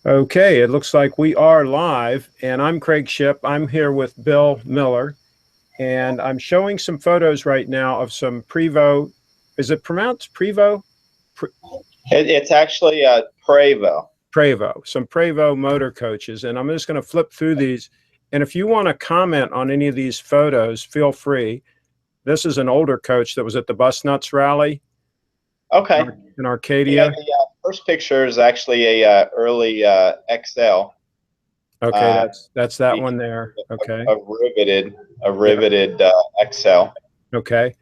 Okay, it looks like we are live, and I'm Craig Shipp. I'm here with Bill Miller, and I'm showing some photos right now of some Prevost. Is it pronounced Prevost? It's actually Prevost. Prevost, some Prevost motor coaches, and I'm just going to flip through these. And if you want to comment on any of these photos, feel free. This is an older coach that was at the Bus Nuts Rally. Okay. In Arcadia. Yeah, the first picture is actually early XL. Okay, that's that one there. Okay. A riveted XL. Okay.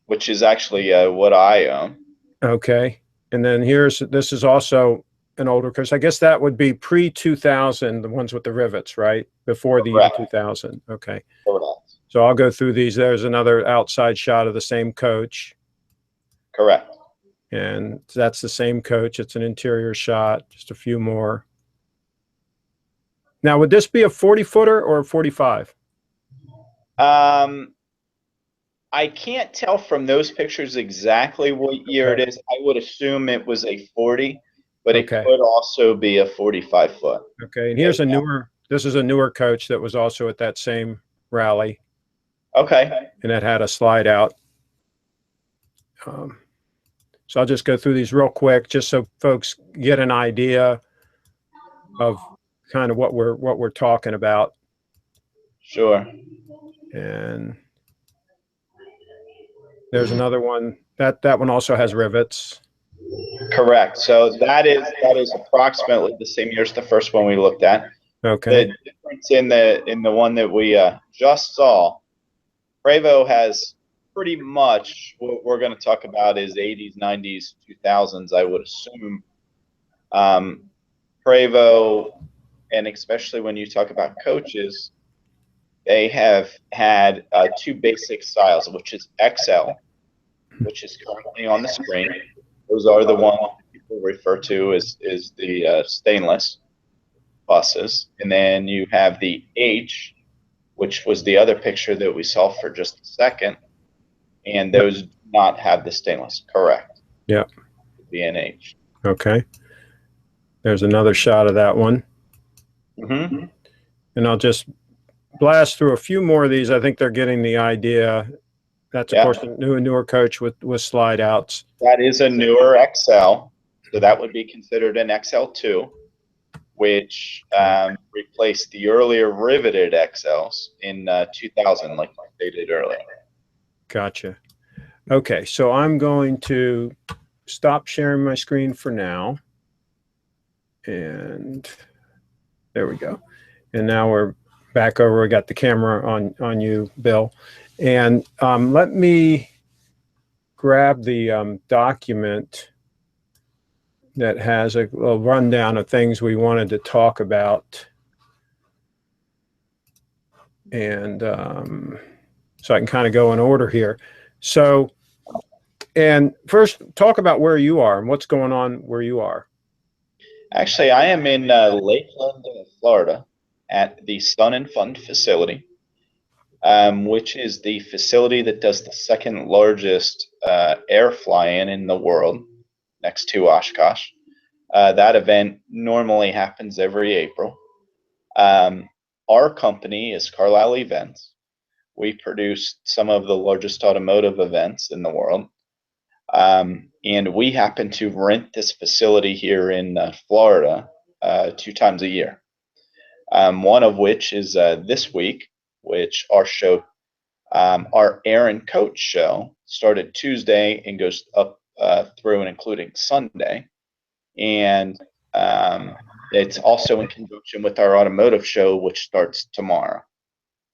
Which is actually what I own. Okay. And then this is also an older coach. I guess that would be pre-2000, the ones with the rivets, right? Before the year 2000. Okay. Correct. So I'll go through these. There's another outside shot of the same coach. Correct. And that's the same coach. It's an interior shot, just a few more. Now, would this be a 40-footer or a 45? I can't tell from those pictures exactly what year it is. I would assume it was a 40, but it could also be a 45 foot. Okay, and here's this is a newer coach that was also at that same rally. Okay. And that had a slide out. So I'll just go through these real quick, just so folks get an idea of kind of what we're talking about. Sure. And there's another one that one also has rivets. Correct. So that is approximately the same year as the first one we looked at. Okay. The difference in the one that we just saw, Prevost has pretty much what we're going to talk about is 80s, 90s, 2000s. I would assume Prevost, and especially when you talk about coaches, they have had two basic styles, which is XL, which is currently on the screen. Those are the ones people refer to as the stainless buses. And then you have the H, which was the other picture that we saw for just a second. And those do not have the stainless. Correct. Yep. The NH. Okay. There's another shot of that one. Mm-hmm. And I'll just blast through a few more of these. I think they're getting the idea. That's, of course, a newer coach with slide outs. That is a newer XL. So that would be considered an XL2, which replaced the earlier riveted XLs in 2000, like I stated earlier. Gotcha. Okay, so I'm going to stop sharing my screen for now. And there we go. And now we're back over. We got the camera on you, Bill. And let me grab the document that has a little rundown of things we wanted to talk about. And so I can kind of go in order here. So, and first, talk about where you are and what's going on where you are. Actually, I am in Lakeland, Florida, at the Sun and Fun facility, which is the facility that does the second largest air fly-in in the world, next to Oshkosh. That event normally happens every April. Our company is Carlisle Events. We produce some of the largest automotive events in the world. And we happen to rent this facility here in Florida 2 times a year. One of which is this week, which our show, our Air and Coach show, started Tuesday and goes up through and including Sunday. And it's also in conjunction with our automotive show, which starts tomorrow,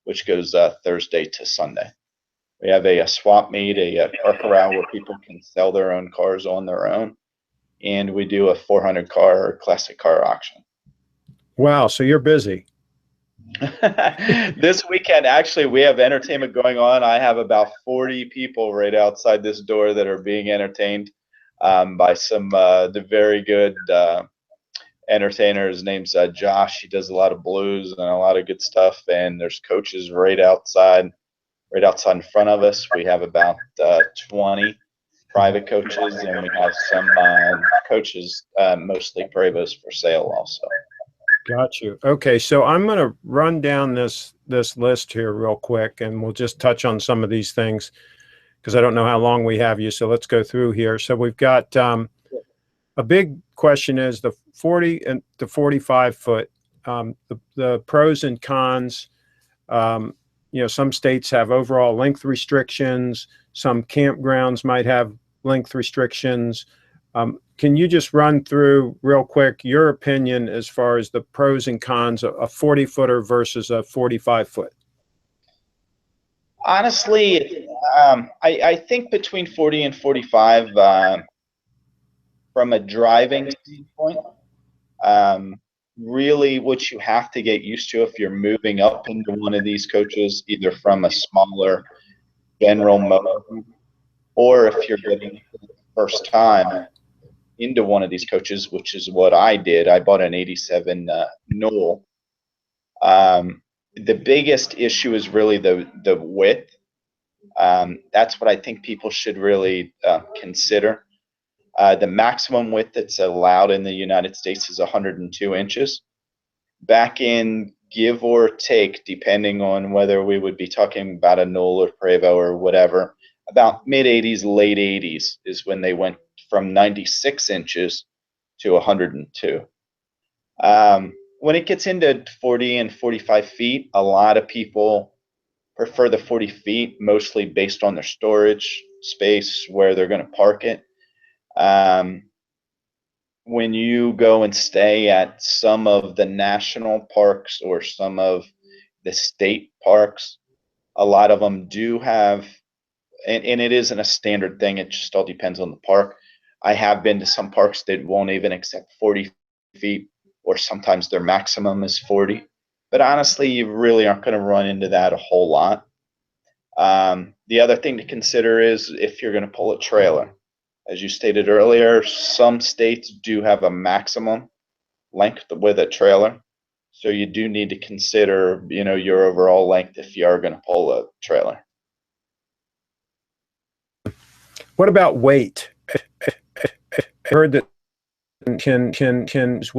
which goes Thursday to Sunday. We have a swap meet, a car corral where people can sell their own cars on their own. And we do a 400 car classic car auction. Wow, so you're busy. This weekend, actually, we have entertainment going on. I have about 40 people right outside this door that are being entertained by some the very good entertainer. His name's Josh. He does a lot of blues and a lot of good stuff. And there's coaches right outside in front of us. We have about 20 private coaches, and we have some coaches, mostly Prevost, for sale also. Got you. Okay, so I'm going to run down this list here real quick, and we'll just touch on some of these things because I don't know how long we have you. So let's go through here. So we've got a big question is the 40 and the 45 foot, the pros and cons. You know, some states have overall length restrictions. Some campgrounds might have length restrictions. Can you just run through real quick your opinion as far as the pros and cons of a 40 footer versus a 45 foot? Honestly, I think between 40 and 45, from a driving standpoint, really what you have to get used to if you're moving up into one of these coaches, either from a smaller general motor, or if you're getting the first time into one of these coaches, which is what I did. I bought an 87 Knoll. The biggest issue is really the width. That's what I think people should really consider. The maximum width that's allowed in the United States is 102 inches. Back in, give or take, depending on whether we would be talking about a Knoll or Prevost or whatever, about mid-80s, late 80s is when they went from 96 inches to 102. When it gets into 40 and 45 feet, a lot of people prefer the 40 feet, mostly based on their storage space, where they're going to park it. When you go and stay at some of the national parks or some of the state parks, a lot of them do have, and it isn't a standard thing, it just all depends on the park. I have been to some parks that won't even accept 40 feet, or sometimes their maximum is 40. But honestly, you really aren't going to run into that a whole lot. The other thing to consider is if you're going to pull a trailer. As you stated earlier, some states do have a maximum length with a trailer. So you do need to consider, you know, your overall length if you are going to pull a trailer. What about weight? I heard that can into them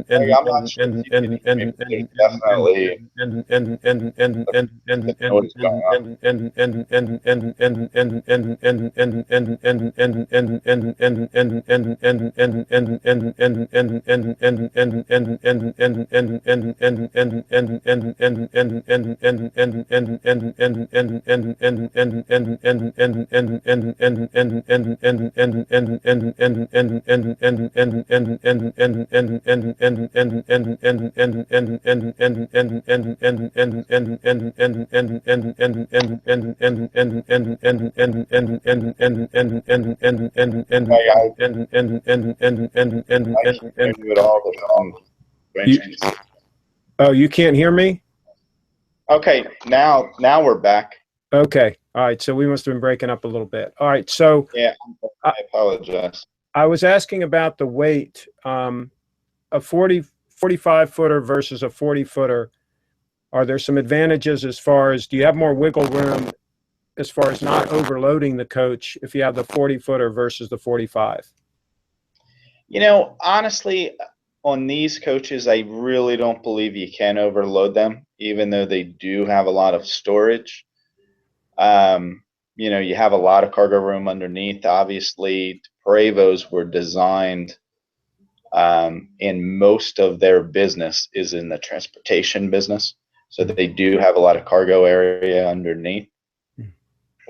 Hey, I'm not sure if you can hear me, but there's definitely a bit of noise going on. I can't hear you at all. There's some strange consistent. Oh, you can't hear me? Okay, now we're back. Okay. All right. So we must have been breaking up a little bit. All right. So Yeah, I apologize. I was asking about the weight, a 45 footer versus a 40 footer. Are there some advantages as far as, do you have more wiggle room as far as not overloading the coach if you have the 40 footer versus the 45? You know, honestly, on these coaches, I really don't believe you can overload them, even though they do have a lot of storage. You know, you have a lot of cargo room underneath. Obviously, Prevosts were designed, and most of their business is in the transportation business. So they do have a lot of cargo area underneath.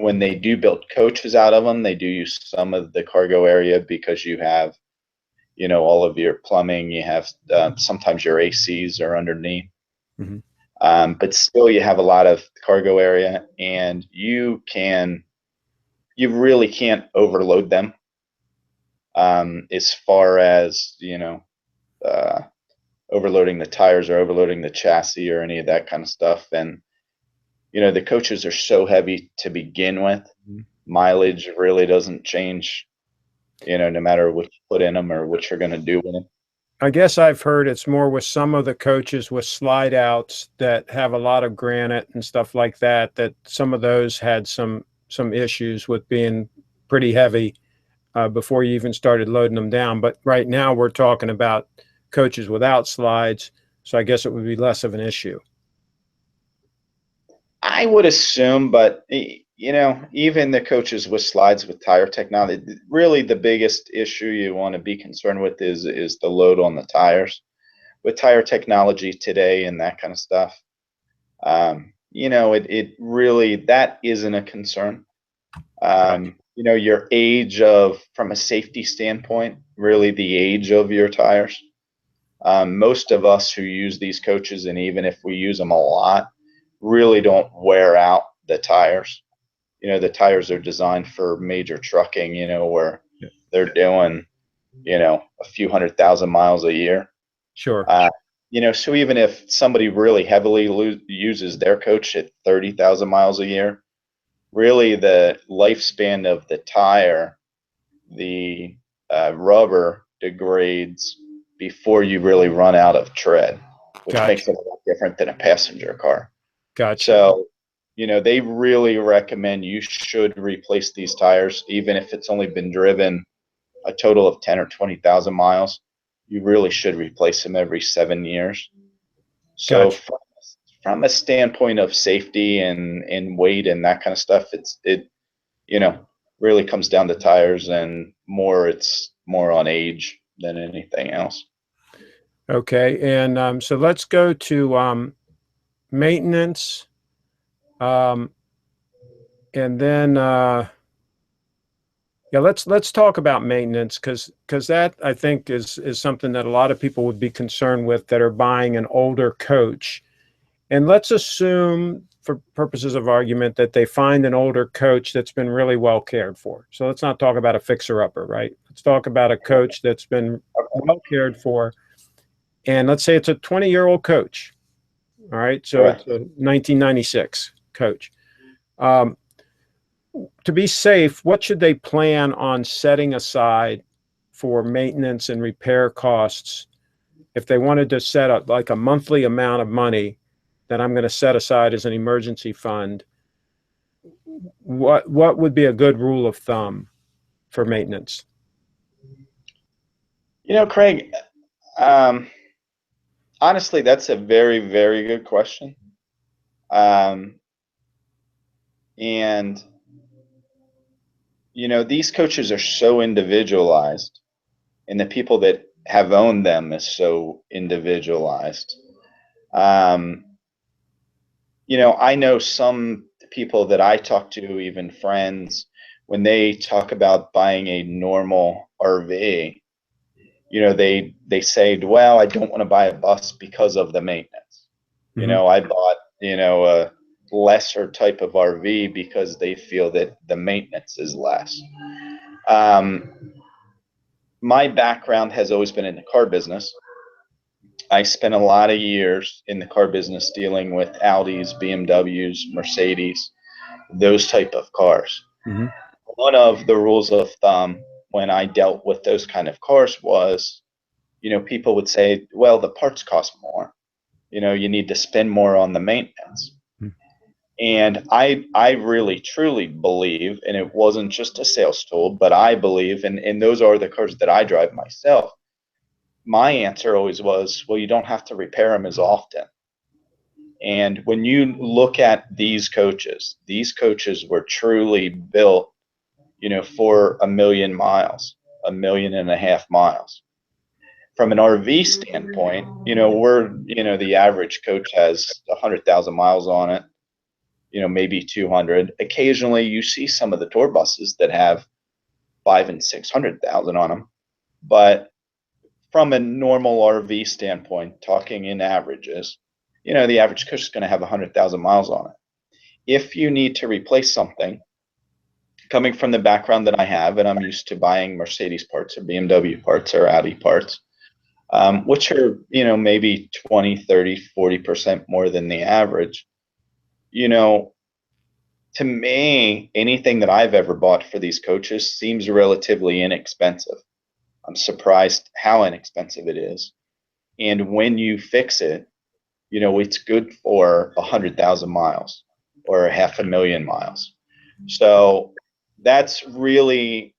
when they do build coaches out of them, they do use some of the cargo area because you have, all of your plumbing, you have sometimes your ACs are underneath. Mm-hmm. But still you have a lot of cargo area, and you really can't overload them as far as, overloading the tires or overloading the chassis or any of that kind of stuff. And, the coaches are so heavy to begin with. Mm-hmm. Mileage really doesn't change, no matter what you put in them or what you're going to do with them. I guess I've heard it's more with some of the coaches with slide outs that have a lot of granite and stuff like that, that some of those had some issues with being pretty heavy before you even started loading them down. But right now we're talking about coaches without slides, so I guess it would be less of an issue. I would assume, but even the coaches with slides with tire technology, really the biggest issue you want to be concerned with is the load on the tires. With tire technology today and that kind of stuff, it really, that isn't a concern. Your age from a safety standpoint, really the age of your tires. Most of us who use these coaches, and even if we use them a lot, really don't wear out the tires. The tires are designed for major trucking, where they're doing, a few 100,000 miles a year. Sure. So even if somebody really heavily uses their coach at 30,000 miles a year, really the lifespan of the tire, the rubber degrades before you really run out of tread, which Gotcha. makes it a lot different than a passenger car. Gotcha. So, they really recommend you should replace these tires, even if it's only been driven a total of 10 or 20,000 miles. You really should replace them every 7 years. So Gotcha. from a standpoint of safety and weight and that kind of stuff, it really comes down to tires, and it's more on age than anything else. Okay, and so let's go to maintenance, and then yeah, let's talk about maintenance, because that, I think, is something that a lot of people would be concerned with that are buying an older coach. And let's assume, for purposes of argument, that they find an older coach that's been really well cared for. So let's not talk about a fixer-upper, right? Let's talk about a coach that's been well cared for. And let's say it's a 20-year-old coach. All right. So Correct. it's a 1996 coach. To be safe, what should they plan on setting aside for maintenance and repair costs if they wanted to set up like a monthly amount of money that I'm going to set aside as an emergency fund? What would be a good rule of thumb for maintenance? Craig, honestly, that's a very, very good question. And these coaches are so individualized, and the people that have owned them is so individualized. I know some people that I talk to, even friends, when they talk about buying a normal RV, they say, well, I don't want to buy a bus because of the maintenance. Mm-hmm. I bought, a lesser type of RV because they feel that the maintenance is less. My background has always been in the car business. I spent a lot of years in the car business dealing with Audis, BMWs, Mercedes, those type of cars. Mm-hmm. One of the rules of thumb when I dealt with those kind of cars was, people would say, well, the parts cost more. You need to spend more on the maintenance. Mm-hmm. And I really, truly believe, and it wasn't just a sales tool, but I believe, and those are the cars that I drive myself. My answer always was, well, you don't have to repair them as often. And when you look at these coaches were truly built, for 1,000,000 miles, 1.5 million miles. From an RV standpoint, the average coach has 100,000 miles on it. maybe 200. Occasionally you see some of the tour buses that have 500 and 600,000 on them. But from a normal RV standpoint, talking in averages, the average coach is going to have 100,000 miles on it. If you need to replace something, coming from the background that I have, and I'm used to buying Mercedes parts or BMW parts or Audi parts, which are, maybe 20, 30, 40% more than the average, to me, anything that I've ever bought for these coaches seems relatively inexpensive. I'm surprised how inexpensive it is. And when you fix it, it's good for 100,000 miles or 500,000 miles. So that's really,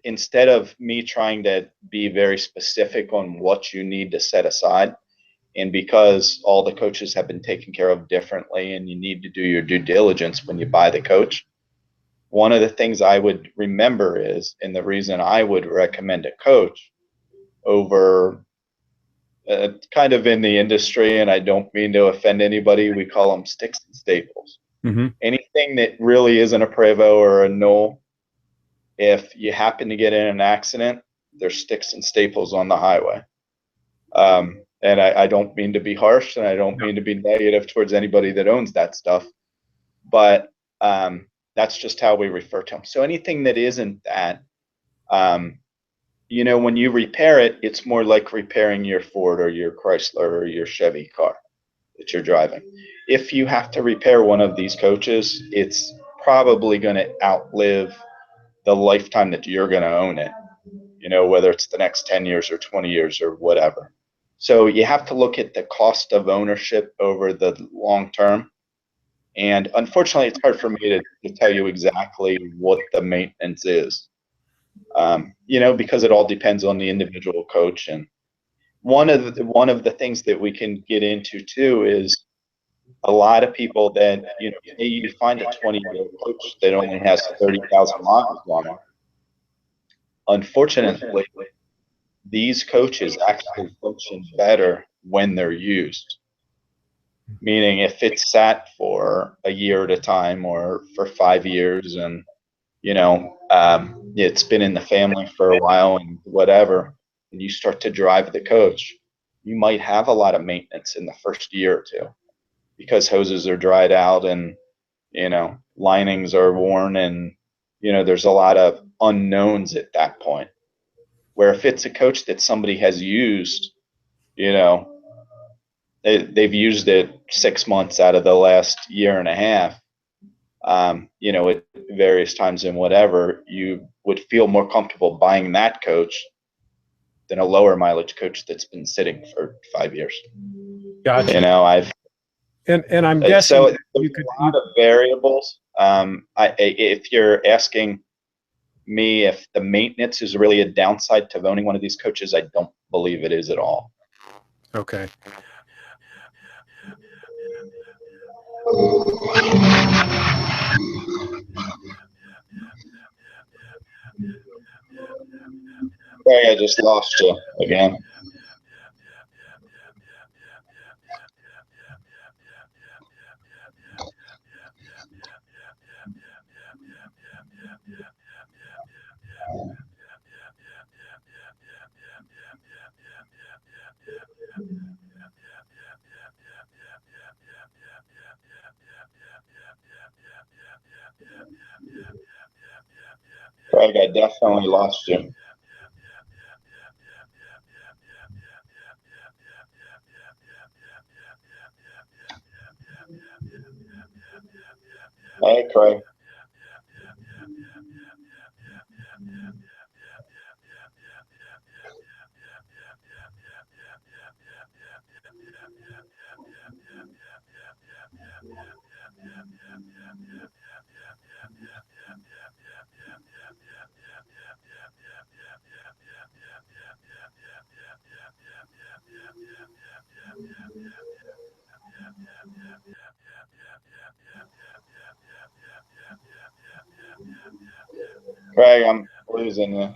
instead of me trying to be very specific on what you need to set aside, and because all the coaches have been taken care of differently and you need to do your due diligence when you buy the coach, one of the things I would remember is, and the reason I would recommend a coach over kind of in the industry, and I don't mean to offend anybody, we call them sticks and staples. Mm-hmm. Anything that really isn't a Prevost or a Knoll, if you happen to get in an accident, there's sticks and staples on the highway. And I don't mean to be harsh, and I don't mean to be negative towards anybody that owns that stuff, but that's just how we refer to them. So anything that isn't that, when you repair it, it's more like repairing your Ford or your Chrysler or your Chevy car that you're driving. If you have to repair one of these coaches, it's probably going to outlive the lifetime that you're going to own it, whether it's the next 10 years or 20 years or whatever. So you have to look at the cost of ownership over the long term. And unfortunately, it's hard for me to tell you exactly what the maintenance is, because it all depends on the individual coach. And one of the things that we can get into too is a lot of people that, you find a 20-year coach that only has 30,000 miles on it. Unfortunately, these coaches actually function better when they're used. Meaning if it's sat for a year at a time or for 5 years and, it's been in the family for a while and whatever, and you start to drive the coach, you might have a lot of maintenance in the first year or two because hoses are dried out and, linings are worn and, there's a lot of unknowns at that point. Where if it's a coach that somebody has used, they've used it 6 months out of the last year and a half, at various times and whatever, you would feel more comfortable buying that coach than a lower mileage coach that's been sitting for 5 years. Gotcha. I've and I'm guessing so there's a lot of variables. If you're asking me if the maintenance is really a downside to owning one of these coaches, I don't believe it is at all. Okay. Sorry, I just lost you again. Craig, I definitely lost you. Hey, Craig. Craig, I'm losing you.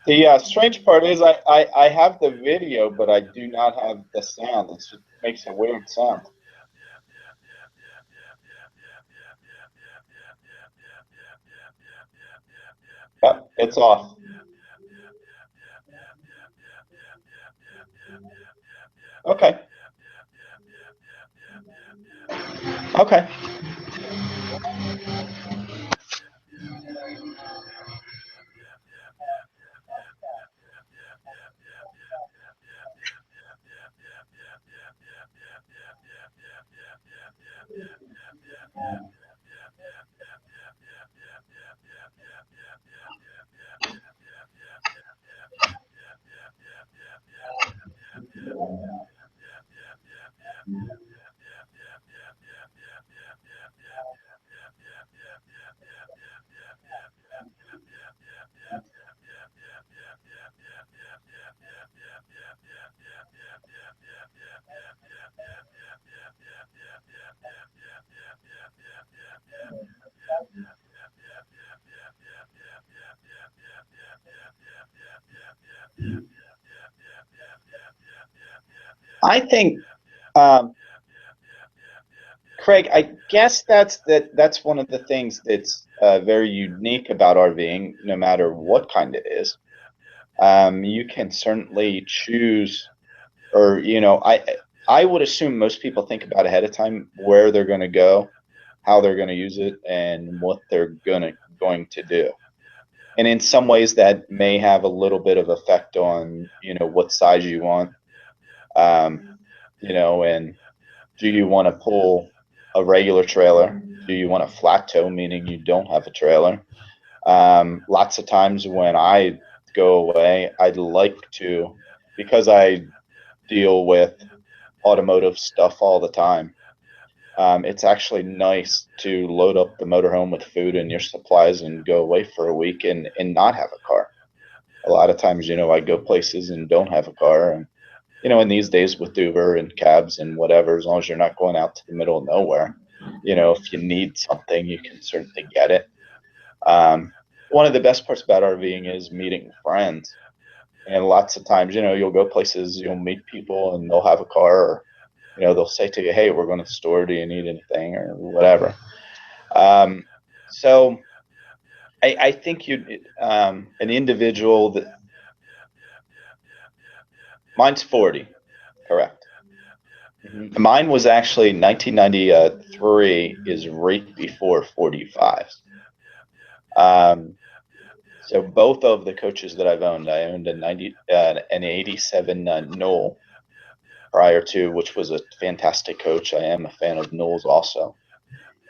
The strange part is I have the video, but I do not have the sound. It just makes a weird sound. Yep, it's off. Okay. Okay. I think, Craig, I guess that's one of the things that's very unique about RVing, no matter what kind it is. You can certainly choose, or I would assume most people think about ahead of time where they're going to go, how they're going to use it, and what they're going to do. And in some ways, that may have a little bit of effect on what size you want, and do you want to pull a regular trailer? Do you want a flat tow, meaning you don't have a trailer? Lots of times when I go away, I'd like to, because I deal with automotive stuff all the time. It's actually nice to load up the motorhome with food and your supplies and go away for a week and not have a car. A lot of times, I go places and don't have a car. And, in these days with Uber and cabs and whatever, as long as you're not going out to the middle of nowhere, if you need something, you can certainly get it. One of the best parts about RVing is meeting friends. And lots of times, you'll go places, you'll meet people and they'll have a car, or, they'll say to you, hey, we're going to the store. Do you need anything or whatever? So I think an individual that mine's 40, correct. Mine was actually 1993 is right before 45. So both of the coaches that I've owned, I owned an 87 Knoll prior to, which was a fantastic coach. I am a fan of Knowles also.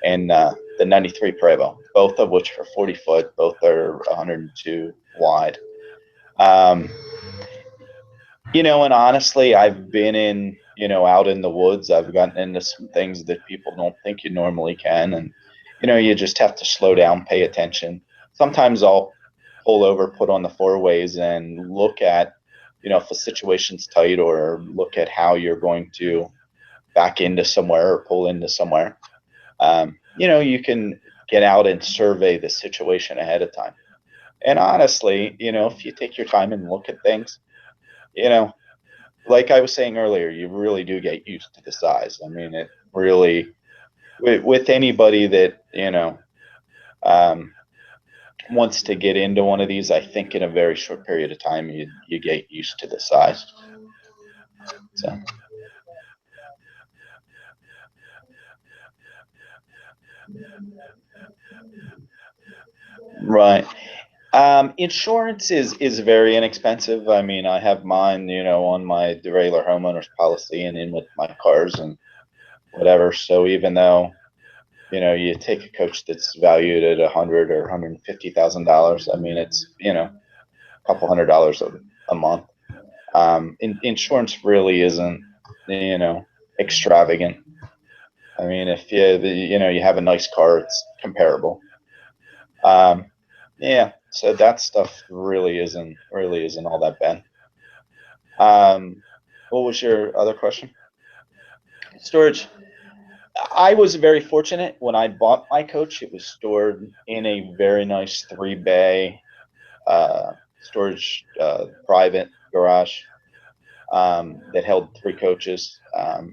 And the 93 Prevost, both of which are 40 foot, both are 102 wide. And honestly, I've been in, out in the woods. I've gotten into some things that people don't think you normally can. And, you just have to slow down, pay attention. Sometimes I'll pull over, put on the four ways and look at, if the situation's tight, or look at how you're going to back into somewhere or pull into somewhere. You can get out and survey the situation ahead of time. And honestly, if you take your time and look at things, like I was saying earlier, you really do get used to the size. I mean, it really, with anybody that, um, wants to get into one of these, I think in a very short period of time, you get used to the size. So, right. Insurance is very inexpensive. I mean, I have mine, on my regular homeowner's policy and in with my cars and whatever. So even though, you take a coach that's valued at $100,000 or $150,000, I mean, it's, a couple $100 a month. Insurance really isn't, extravagant. I mean, if you have a nice car, it's comparable. Yeah, so that stuff really isn't all that bad. What was your other question? Storage. I was very fortunate when I bought my coach. It was stored in a very nice 3-bay storage private garage that held 3 coaches.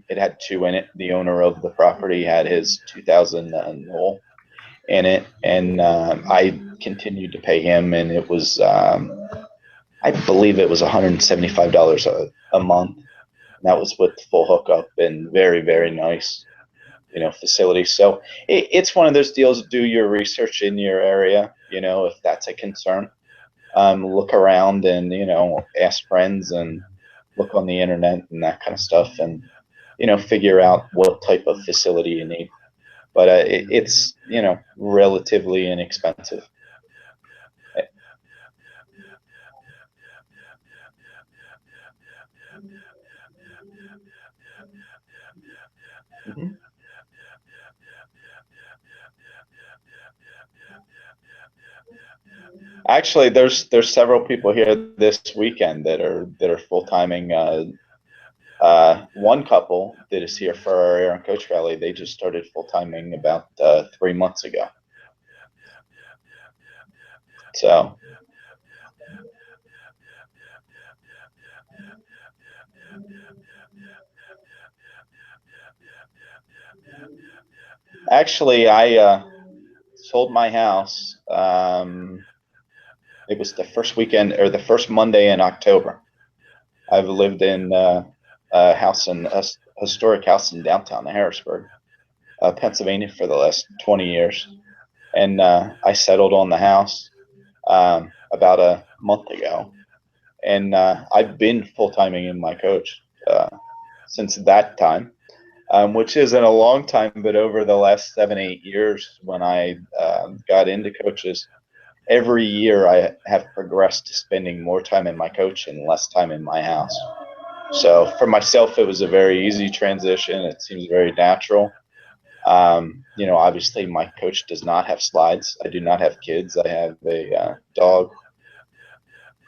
It had 2 in it. The owner of the property had his 2000 Knoll in it, and I continued to pay him, and it was I believe it was $175 a month. And that was with full hookup and very, very nice, facility. So it's one of those deals. Do your research in your area, if that's a concern. Look around and, ask friends and look on the internet and that kind of stuff, and, figure out what type of facility you need. But it's, relatively inexpensive. Mhm. Actually, there's several people here this weekend that are full timing. One couple that is here for our Air and Coach Rally, they just started full timing about 3 months ago. So actually, I sold my house. It was the first weekend or the first Monday in October. I've lived in a house in a historic house in downtown Harrisburg, Pennsylvania, for the last 20 years, and I settled on the house about a month ago, and I've been full timing in my coach since that time, which isn't a long time, but over the last 7-8 years, when I got into coaches, every year I have progressed to spending more time in my coach and less time in my house. So for myself, it was a very easy transition. It seems very natural. Obviously my coach does not have slides. I do not have kids. I have a dog,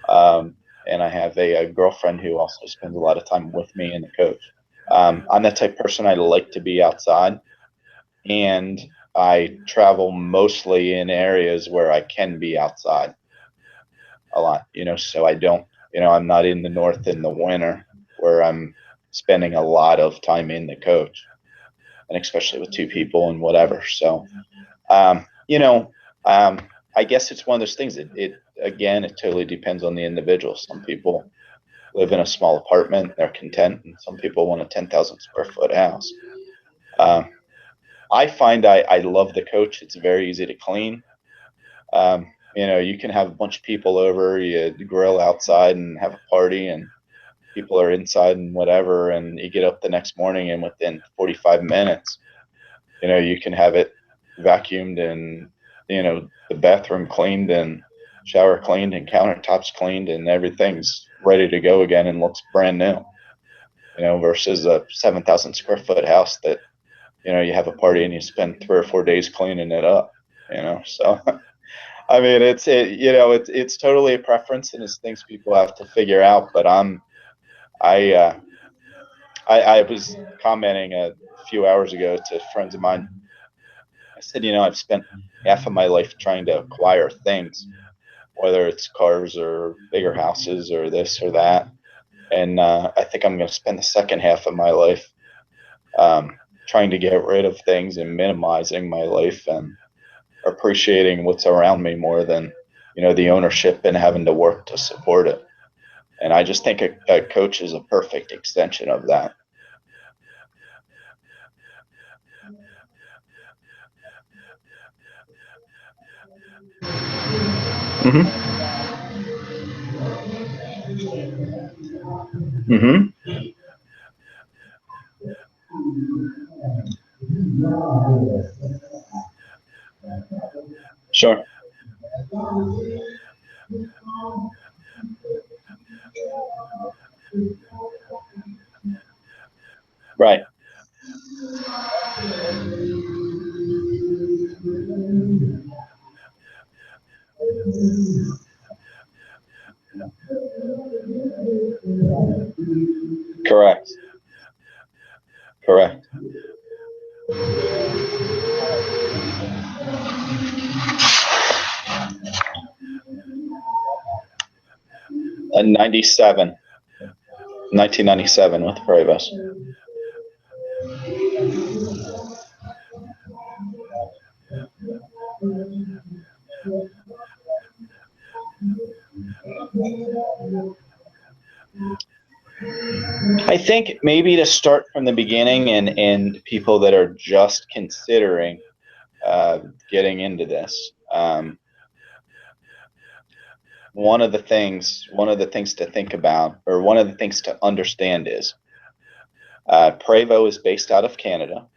and I have a girlfriend who also spends a lot of time with me in the coach. I'm that type of person. I like to be outside, and I travel mostly in areas where I can be outside a lot, so I don't, I'm not in the north in the winter where I'm spending a lot of time in the coach, and especially with 2 people and whatever. So, um, you know, I guess it's one of those things. It again, it totally depends on the individual. Some people live in a small apartment, they're content, and some people want a 10,000 square foot house. Um, I find I love the coach. It's very easy to clean. You can have a bunch of people over, you grill outside and have a party, and people are inside and whatever, and you get up the next morning, and within 45 minutes, you can have it vacuumed and, the bathroom cleaned and shower cleaned and countertops cleaned and everything's ready to go again and looks brand new, versus a 7,000 square foot house that, you have a party and you spend 3 or 4 days cleaning it up, so I mean, it's totally a preference and it's things people have to figure out. But I was commenting a few hours ago to friends of mine. I said, I've spent half of my life trying to acquire things, whether it's cars or bigger houses or this or that. And I think I'm going to spend the second half of my life trying to get rid of things and minimizing my life and appreciating what's around me more than, the ownership and having to work to support it. And I just think a coach is a perfect extension of that. Mm-hmm. Mm-hmm. Sure. Right. Correct. Correct. 97, 1997 with Prevost. I think maybe to start from the beginning and people that are just considering getting into this. One of the things to think about, or one of the things to understand is Prevost is based out of Canada.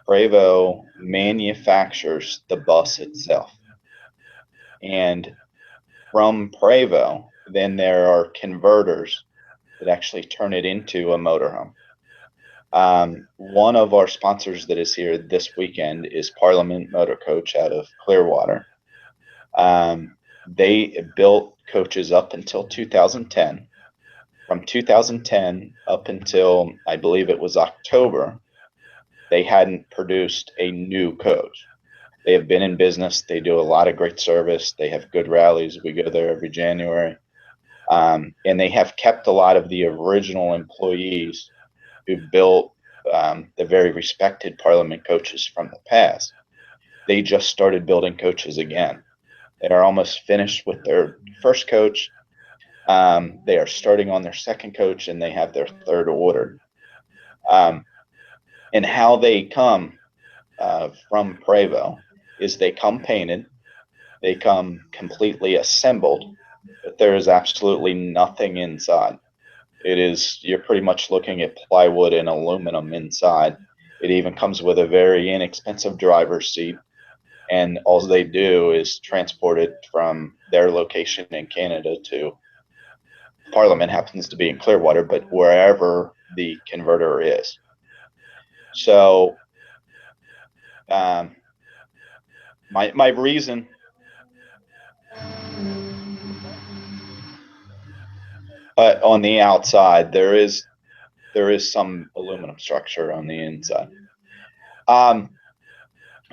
Prevost manufactures the bus itself. And from Prevost, then there are converters that actually turn it into a motorhome. One of our sponsors that is here this weekend is Prevost Motor Coach out of Clearwater. They built coaches up until 2010. From 2010 up until, I believe it was October, they hadn't produced a new coach. They have been in business. They do a lot of great service. They have good rallies. We go there every January. And they have kept a lot of the original employees who built the very respected Parliament coaches from the past. They just started building coaches again. They are almost finished with their first coach. They are starting on their second coach, and they have their third ordered. And how they come from Prevost is they come painted, they come completely assembled, but there is absolutely nothing inside. You're pretty much looking at plywood and aluminum inside. It even comes with a very inexpensive driver's seat, and all they do is transport it from their location in Canada to Parliament, happens to be in Clearwater, but wherever the converter is. So my reason on the outside, there is some aluminum structure on the inside.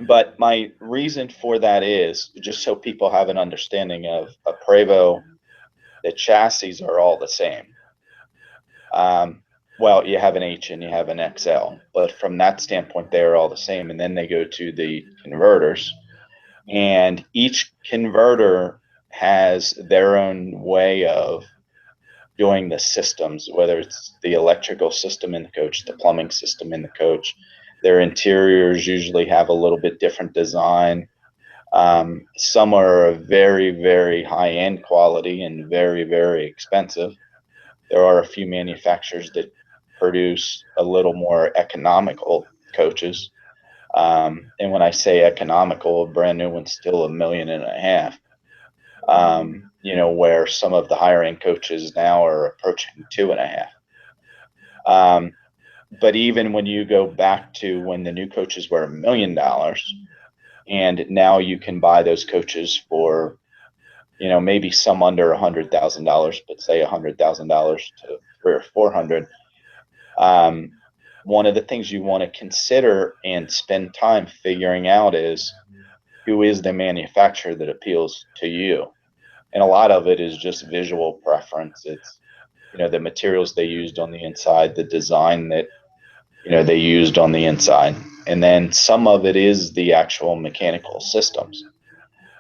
But my reason for that is just so people have an understanding of a Prevost. The chassis are all the same. Well, you have an H and you have an XL, but from that standpoint, they're all the same. And then they go to the converters, and each converter has their own way of doing the systems, whether it's the electrical system in the coach, the plumbing system in the coach. Their interiors usually have a little bit different design. Some are very, very high-end quality and very, very expensive. There are a few manufacturers that produce a little more economical coaches. And when I say economical, a brand new one's still $1.5 million. You know, where some of the higher end coaches now are approaching 2.5. But even when you go back to when the new coaches were $1 million, and now you can buy those coaches for, you know, maybe some under $100,000, but say $100,000 to 300 or 400. One of the things you want to consider and spend time figuring out is, who is the manufacturer that appeals to you? And a lot of it is just visual preference. It's, you know, the materials they used on the inside, the design that, you know, they used on the inside. And then some of it is the actual mechanical systems.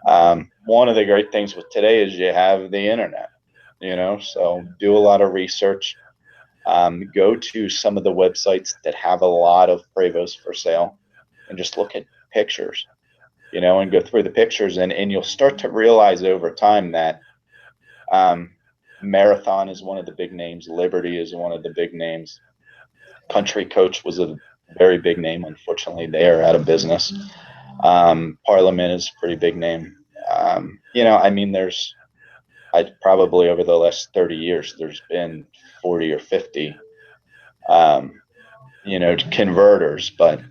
One of the great things with today is you have the internet, you know, so do a lot of research. Go to some of the websites that have a lot of Prevost for sale and just look at pictures, you know, and go through the pictures, and you'll start to realize over time that Marathon is one of the big names. Liberty is one of the big names. Country Coach was a very big name. Unfortunately, they are out of business. Parliament is a pretty big name. You know, I mean, I probably over the last 30 years, there's been 40 or 50, you know, converters, but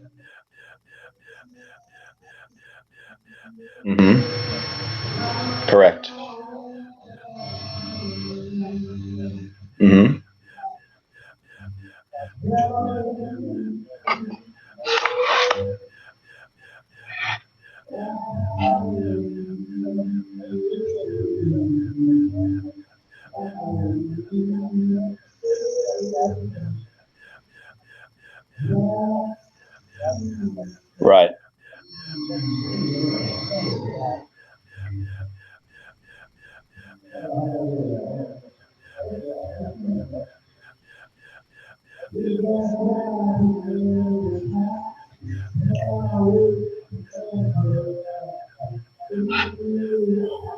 correct. hmm Right.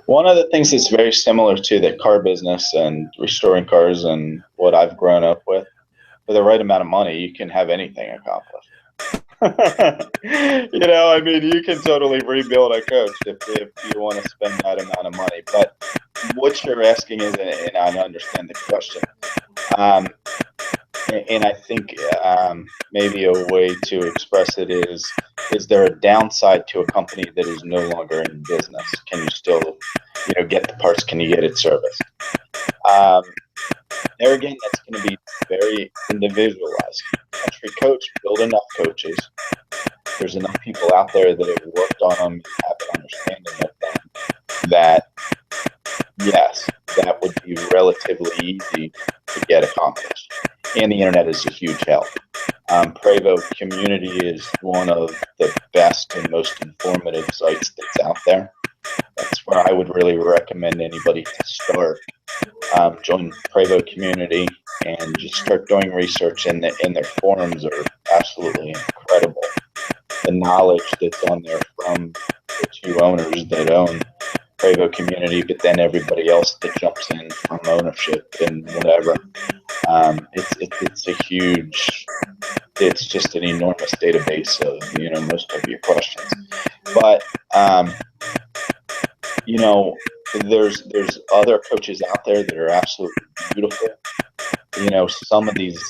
One of the things that's very similar to the car business and restoring cars and what I've grown up with, for the right amount of money, you can have anything accomplished. You know, I mean, you can totally rebuild a coach if you want to spend that amount of money. But what you're asking is, and I understand the question, um, and I think maybe a way to express it is there a downside to a company that is no longer in business? Can you still, you know, get the parts? Can you get it serviced? There again, that's going to be very individualized. Country Coach, build enough coaches. There's enough people out there that have worked on them, have an understanding of them, that yes, that would be relatively easy to get accomplished. And the internet is a huge help. Prevost community is one of the best and most informative sites that's out there. That's where I would really recommend anybody to start. Join Prevost community and just start doing research, and their forums are absolutely incredible. The knowledge that's on there from the two owners that own Prevost community, but then everybody else that jumps in from ownership and whatever. It's a huge, it's just an enormous database of, you know, most of your questions. But you know, there's other coaches out there that are absolutely beautiful. You know, some of these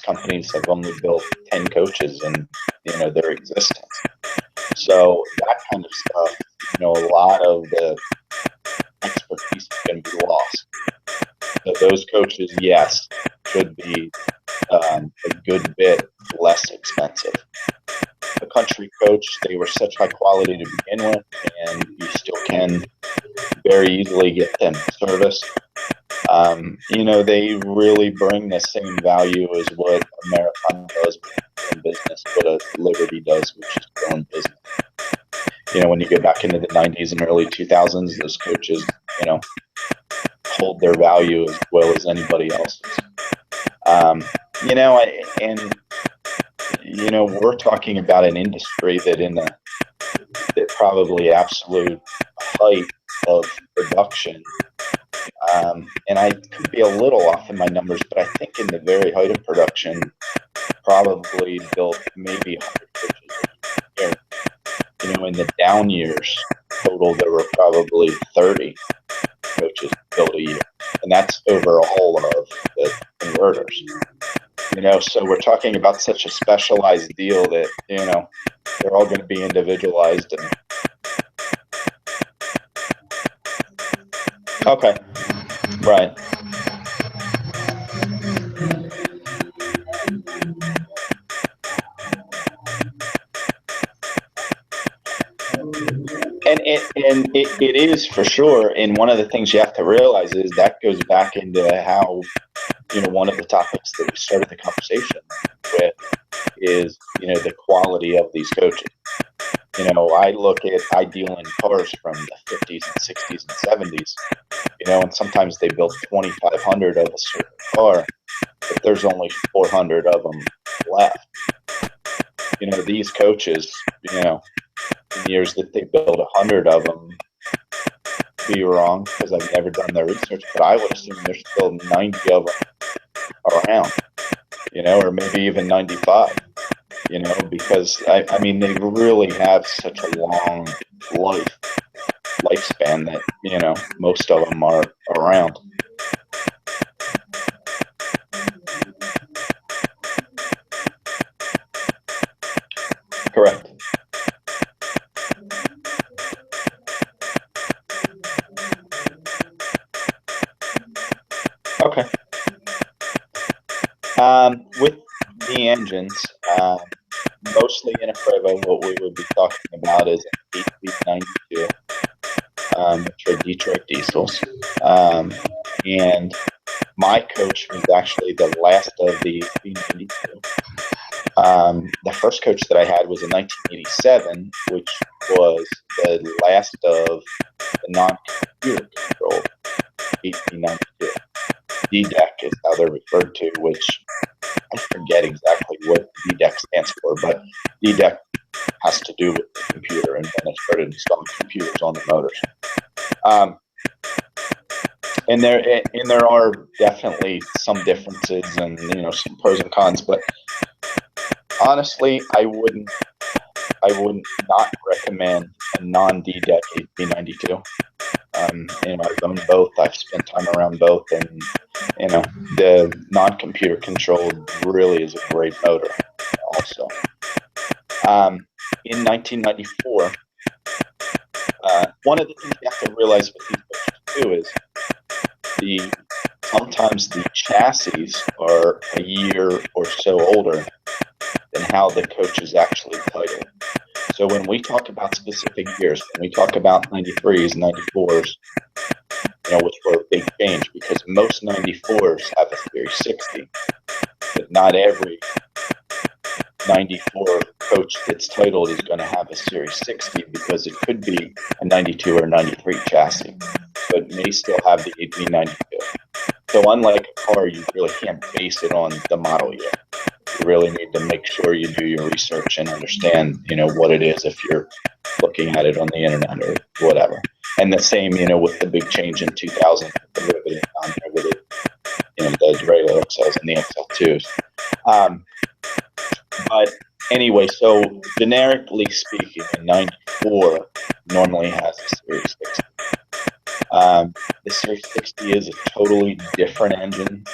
companies have only built 10 coaches in, you know, their existence. So that kind of stuff, you know, a lot of the expertise is going to be lost. So those coaches, yes, should be a good bit less expensive. The Country Coach, they were such high quality to begin with, and you still can very easily get them serviced. You know, they really bring the same value as what Marathon does in business, what a Liberty does, which is still in business. You know, when you go back into the 90s and early 2000s, those coaches, you know, hold their value as well as anybody else's. You know, and you know, we're talking about an industry that in the probably absolute height of production, and I could be a little off in my numbers, but I think in the very height of production, probably built maybe 100 coaches a year. In the down years, total, there were probably 30 coaches built a year, and that's over all of the converters. So we're talking about such a specialized deal that, they're all going to be individualized. Okay, right. And it is for sure. And one of the things you have to realize is that goes back into how, one of the topics that we started the conversation with is, the quality of these coaches. I deal in cars from the 50s and 60s and 70s, and sometimes they build 2,500 of a certain car, but there's only 400 of them left. These coaches, in years that they build 100 of them, be wrong because I've never done their research, but I would assume there's still 90 of them around, or maybe even 95, because I mean, they really have such a long lifespan that, most of them are around. Correct. Okay. With the engines, mostly in a Prevost, what we would be talking about is an 8V92, which are Detroit diesels. And my coach was actually the last of the 8V92. The first coach that I had was in 1987, which was the last of the non-computer controlled 8V92. D-deck is how they're referred to, which I forget exactly what D-deck stands for, but D-deck has to do with the computer, and then it started installing computers on the motors. And there are definitely some differences and, some pros and cons, but honestly, I would not recommend a non-D-deck 8V92. I've owned both. I've spent time around both, and the non-computer controlled really is a great motor. Also, in 1994, one of the things you have to realize with these coaches too is sometimes the chassis are a year or so older than how the coach is actually titled. So when we talk about specific years, when we talk about 93s, 94s, which were a big change because most 94s have a Series 60, but not every 94 coach that's titled is going to have a Series 60 because it could be a 92 or 93 chassis, but may still have the 8V92. So unlike a car, you really can't base it on the model year. You really need to make sure you do your research and understand, what it is if you're looking at it on the internet or whatever. And the same, with the big change in 2000, the riveting on there with it, the regular XLs and the XL2s. But anyway, so generically speaking, a 94 normally has a Series 60. The Series 60 is a totally different engine.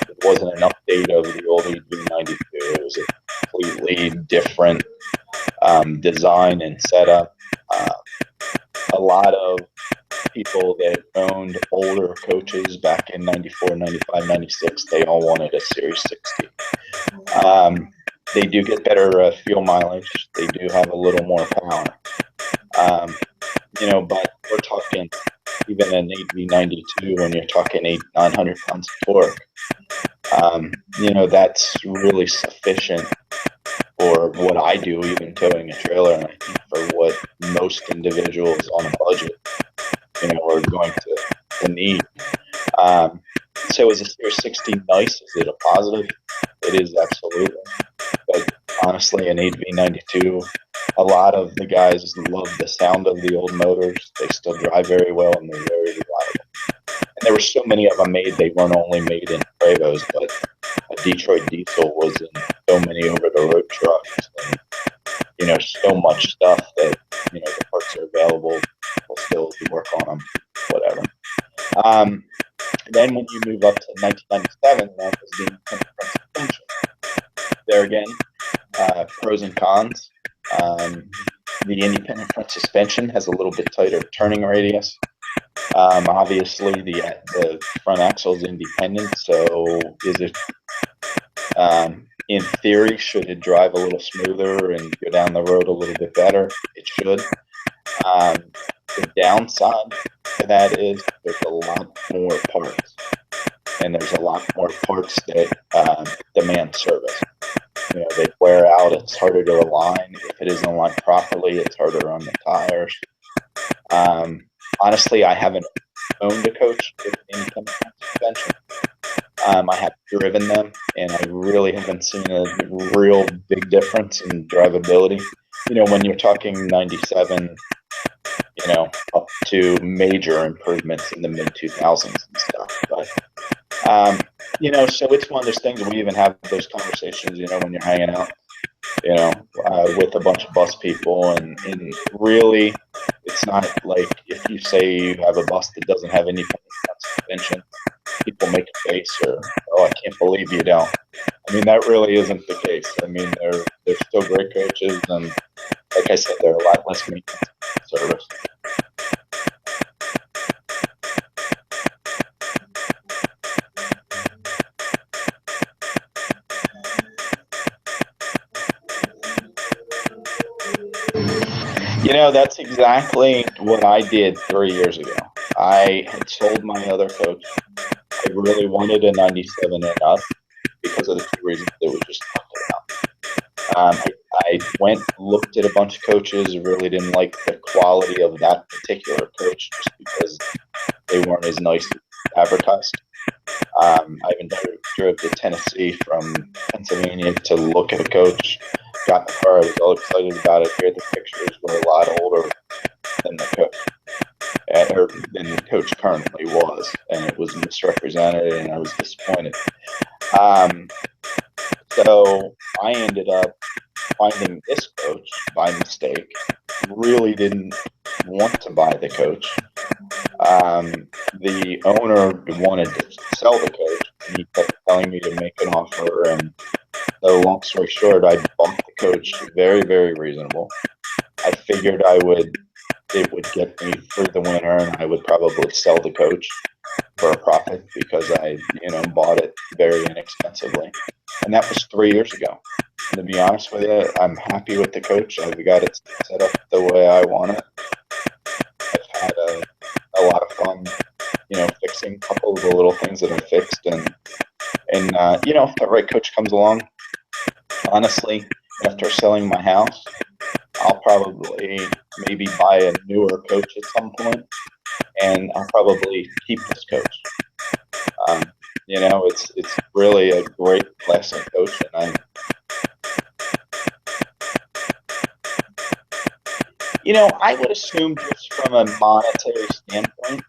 It wasn't an update of the old 8V92. It was a completely different design and setup. A lot of people that owned older coaches back in 94, 95, 96, they all wanted a Series 60. They do get better fuel mileage. They do have a little more power. But we're talking even an 8V92 when you're talking 900 pounds of torque. That's really sufficient for what I do, even towing a trailer, and I think for what most individuals on a budget, are going to need. So is a Series 60 nice? Is it a positive? It is, absolutely. But honestly, an 8V92, a lot of the guys love the sound of the old motors. They still drive very well, and they're very reliable. And there were so many of them made, they weren't only made in Prevost, but a Detroit diesel was in so many over-the-road trucks. And so much stuff that, the parts are available. We'll still work on them, whatever. Then when you move up to 1997, that was the independent front suspension. There again, pros and cons. The independent front suspension has a little bit tighter turning radius. Obviously, the front axle is independent, so in theory, should it drive a little smoother and go down the road a little bit better? It should. The downside to that is there's a lot more parts, and there's a lot more parts that demand service. They wear out. It's harder to align. If it isn't aligned properly, it's harder on the tires. Honestly, I haven't owned a coach with independent suspension. I have driven them, and I really haven't seen a real big difference in drivability. When you're talking 97, up to major improvements in the mid-2000s and stuff. But, so it's one of those things, we even have those conversations, when you're hanging out, with a bunch of bus people, and really, it's not like if you say you have a bus that doesn't have any suspension, people make a face or, oh, I can't believe you don't. I mean, that really isn't the case. I mean, they're still great coaches, and like I said, they're a lot less maintenance service. That's exactly what I did 3 years ago. I had sold my other coach. I really wanted a 97 and up because of the two reasons that we just talked about. I went, looked at a bunch of coaches, really didn't like the quality of that particular coach just because they weren't as nice as advertised. I even drove to Tennessee from Pennsylvania to look at a coach. Got in the car, I was all excited about it. Here, the pictures were a lot older than the coach, or than the coach currently was, and it was misrepresented, and I was disappointed. So I ended up finding this coach by mistake. Really didn't want to buy the coach. The owner wanted to sell the coach, and he kept telling me to make an offer, and so long story short, I bought the coach very, very reasonable. I figured it would get me through the winter, and I would probably sell the coach for a profit because I, bought it very inexpensively. And that was 3 years ago. And to be honest with you, I'm happy with the coach. I've got it set up the way I want it. I've had a lot of fun, fixing a couple of the little things that I fixed, and if the right coach comes along, honestly, after selling my house, I'll probably maybe buy a newer coach at some point, and I'll probably keep this coach. It's really a great classic coach, and I would assume just from a monetary standpoint,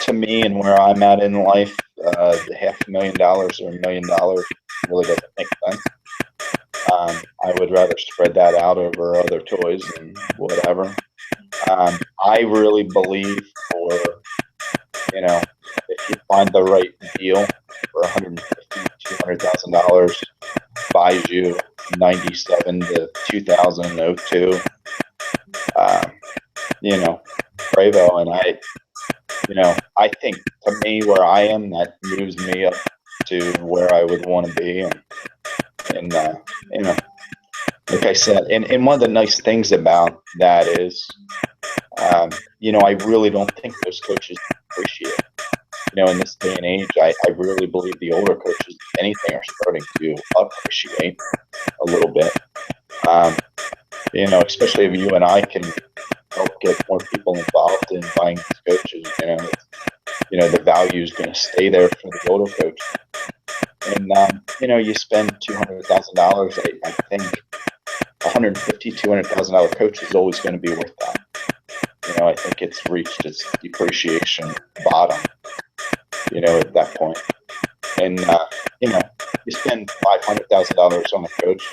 to me and where I'm at in life, the $500,000 or $1 million really doesn't make sense. I would rather spread that out over other toys and whatever. I really believe if you find the right deal for $150,000, $200,000, buys you 97 to 2002, Prevo, and I think to me where I am, that moves me up to where I would want to be, and like I said, and one of the nice things about that is, I really don't think those coaches appreciate it. In this day and age, I really believe the older coaches, if anything, are starting to appreciate a little bit. Especially if you and I can help get more people involved in buying these coaches, the value is going to stay there for the older coach. And, you spend $200,000, I think $150,000, $200,000 coach is always going to be worth that. I think it's reached its depreciation bottom, at that point. And, you spend $500,000 on a coach,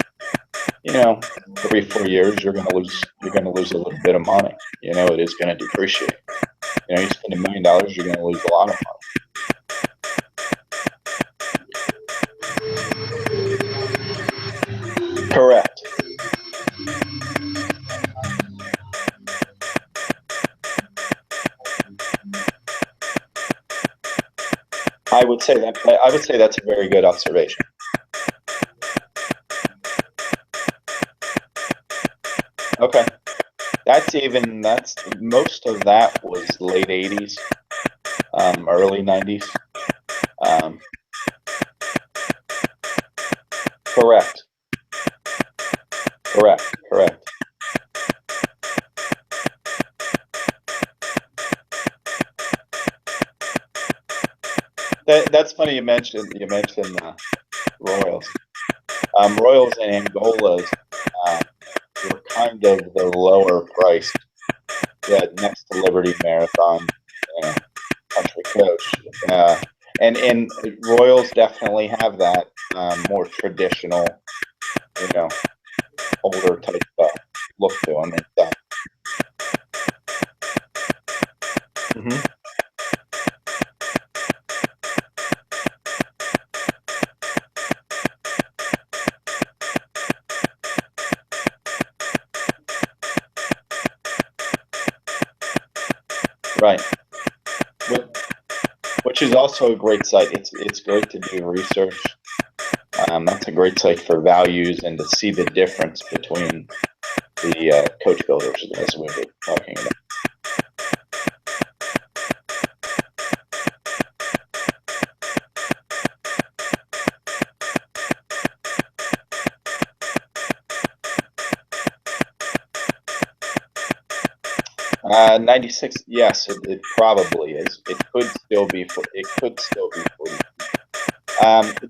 you know, 3-4 years, you're going to lose a little bit of money. You know, it is going to depreciate. You know, you spend $1 million, you're going to lose a lot of money. Correct. I would say that's a very good observation. Okay. That's most of that was late 80s, early 90s. Correct. That's funny you mentioned Royals. Royals and Angolas were kind of the lower priced. Yeah, next to Liberty Marathon, Country Coach, and Royals definitely have that more traditional, older type look to them and stuff. Right. Which is also a great site. It's great to do research. That's a great site for values and to see the difference between the coach builders, as we were talking about. '96, yes, it probably is. It could still be 40.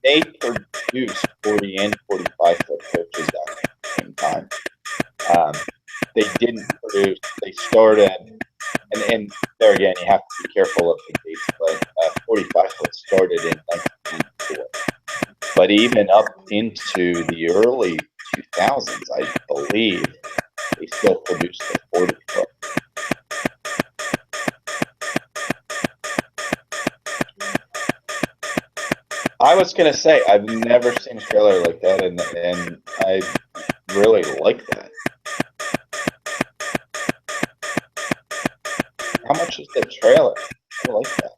They produced 40 and 45 foot coaches at the same time. They didn't produce. They started, and there again, you have to be careful of the dates. But 45 foot started in 1994. But even up into the early 2000s, I believe, they still produced the 40 foot. I was gonna say I've never seen a trailer like that, and I really like that. How much is the trailer? I like that.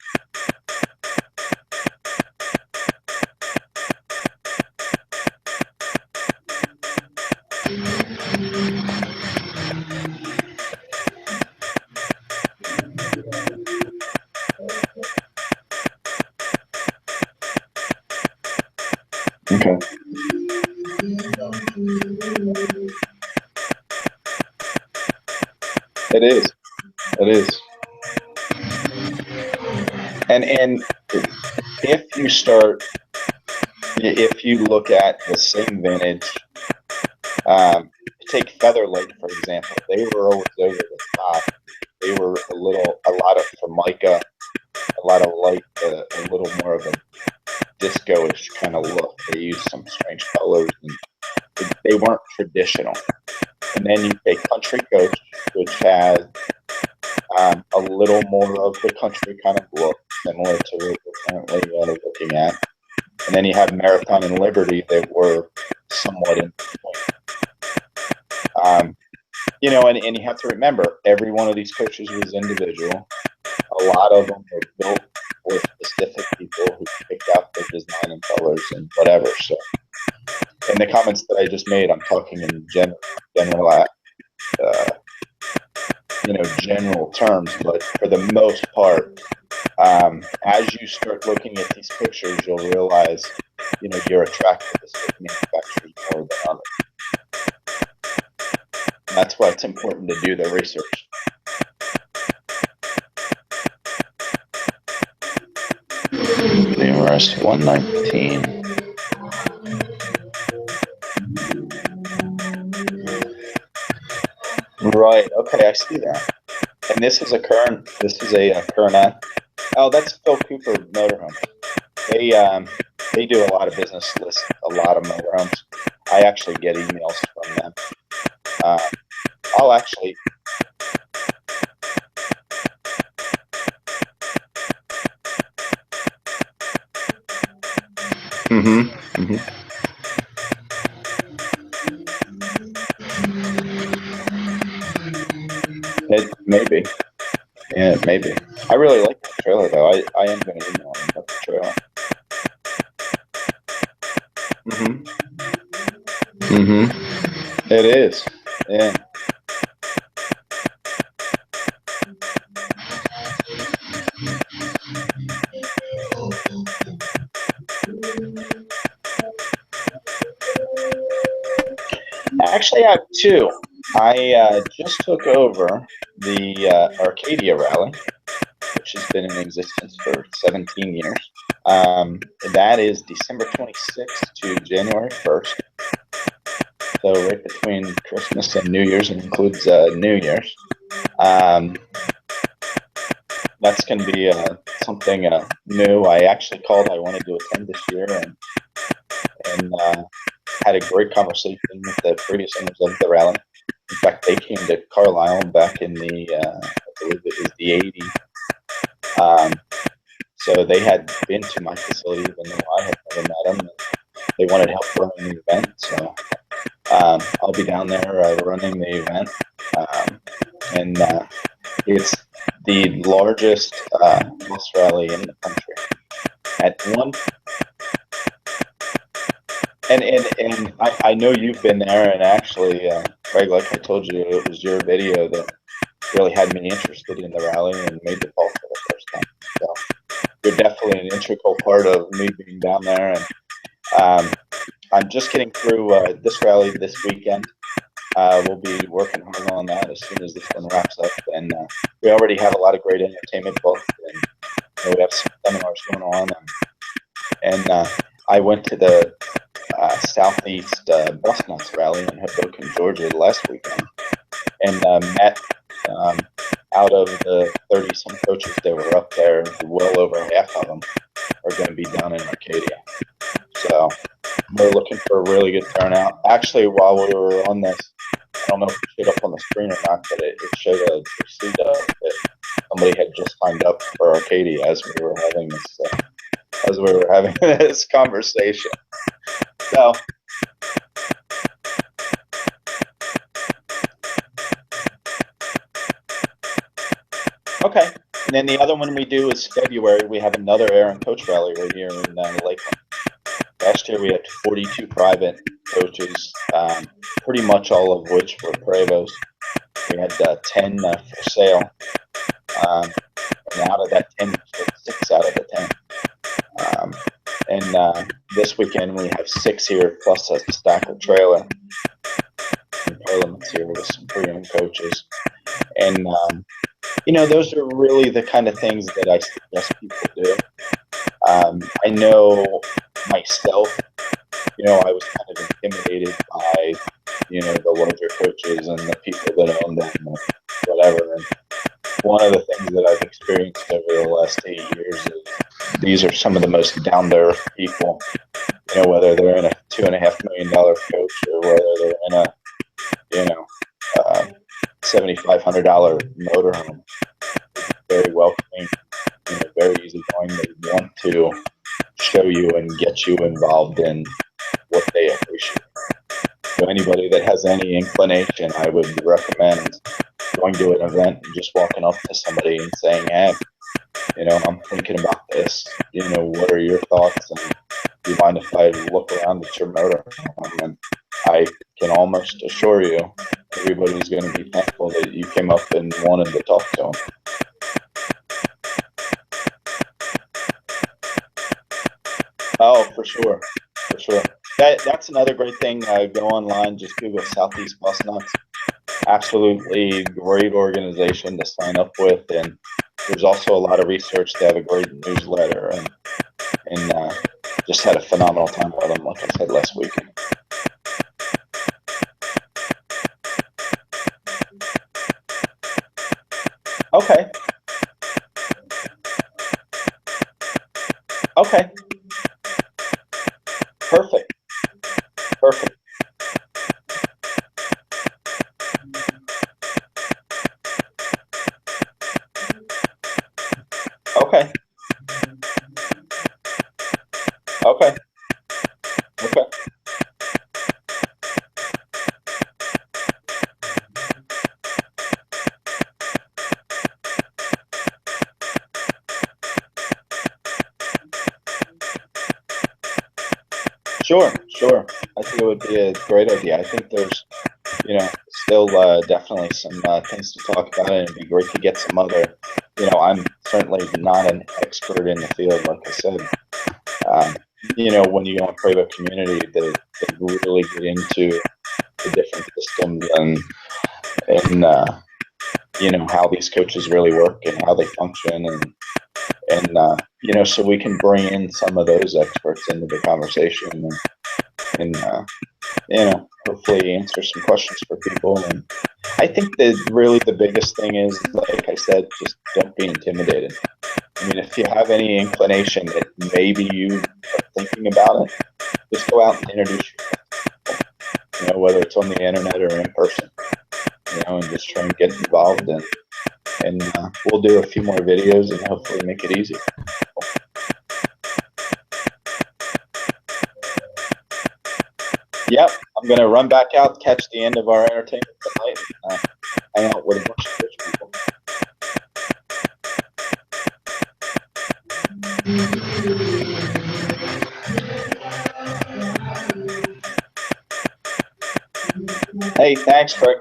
Okay. It is. And if you look at the same vintage, take Feather Lake for example, they were always over the top. They were a lot of Formica, a lot of light, a little more of a disco-ish kind of look. They used some strange colors, and they weren't traditional. And then you take Country Coach, which has a little more of the country kind of look, similar to what we're currently looking at. And then you have Marathon and Liberty that were somewhat in between. And you have to remember, every one of these coaches was individual. A lot of them were built for specific people who picked out their design and colors and whatever. So, in the comments that I just made, I'm talking in general terms, but for the most part, as you start looking at these pictures, you'll realize, you're attracted to certain manufacturers more than others. And that's why it's important to do the research. Numerous 119. Right. Okay, I see that. And this is a current ad. Oh, that's Phil Cooper Motorhomes. They do a lot of business lists, a lot of motorhomes. I actually get emails from them. I'll actually. It maybe. Yeah, maybe. I really like that trailer, though. I am going to email him about the trailer. It is. Yeah. Actually, I have two. I just took over the Arcadia Rally, which has been in existence for 17 years. That is December 26th to January 1st. So right between Christmas and New Year's, it includes New Year's. That's going to be something new. I actually called. I wanted to attend this year, and had a great conversation with the previous owners of the rally. In fact, they came to Carlisle back in the, I believe it was the 80s. So they had been to my facility, even though I had never met them. They wanted help running the event, so I'll be down there running the event. And it's the largest bus rally in the country. At one, and I know you've been there, and actually, Craig, like I told you, it was your video that really had me interested in the rally and made the call for the first time. So you're definitely an integral part of me being down there, and I'm just getting through this rally this weekend. We'll be working hard on that as soon as this one wraps up, and we already have a lot of great entertainment booked, and we have some seminars going on, and I went to the Southeast Bus Nuts Rally in Hoboken, Georgia last weekend, and met out of the 30-some coaches that were up there, well over half of them are going to be down in Arcadia. So we're looking for a really good turnout. Actually, while we were on this, I don't know if it showed up on the screen or not, but it showed a receipt that somebody had just signed up for Arcadia as we were having this conversation. So okay, and then the other one we do is February. We have another air and coach rally right here in Lakeland. Last year we had 42 private coaches, pretty much all of which were Prevost. We had 10 for sale, and out of that 10, 6 out of the 10. And this weekend we have 6 here, plus a stacker trailer. And Parliament's here with some pre-owned coaches. And, those are really the kind of things that I suggest people do. I know myself, I was kind of intimidated by, the larger coaches and the people that own them or whatever. And one of the things that I've experienced over the last 8 years is these are some of the most down-to-earth people, whether they're in a $2.5 million coach or whether they're in a, $7,500 motorhome. Very welcoming, very easygoing. They want to show you and get you involved in what they appreciate. So anybody that has any inclination, I would recommend going to an event and just walking up to somebody and saying, hey, I'm thinking about this. What are your thoughts? And do you mind if I look around at your motor? And I can almost assure you, everybody's going to be thankful that you came up and wanted to talk to them. Oh, for sure. That's another great thing. Go online, just Google Southeast Bus Nuts. Absolutely great organization to sign up with, and there's also a lot of research. They have a great newsletter, and just had a phenomenal time with them, like I said, last weekend. Okay. Perfect. Okay. Okay. Sure, sure. I think it would be a great idea. I think there's, still definitely some things to talk about, and it'd be great to get some other, I'm certainly not an expert in the field, like I said. When you go in Prevost community, they really get into the different systems and how these coaches really work and how they function, and so we can bring in some of those experts into the conversation and hopefully answer some questions for people. And I think that really the biggest thing is, like I said, just don't be intimidated. I mean, if you have any inclination that maybe you are thinking about it, just go out and introduce yourself, whether it's on the internet or in person, and just try and get involved, and we'll do a few more videos and hopefully make it easy. Yep, I'm going to run back out, catch the end of our entertainment tonight, and hang out with a bunch of rich people. Hey, thanks, Craig.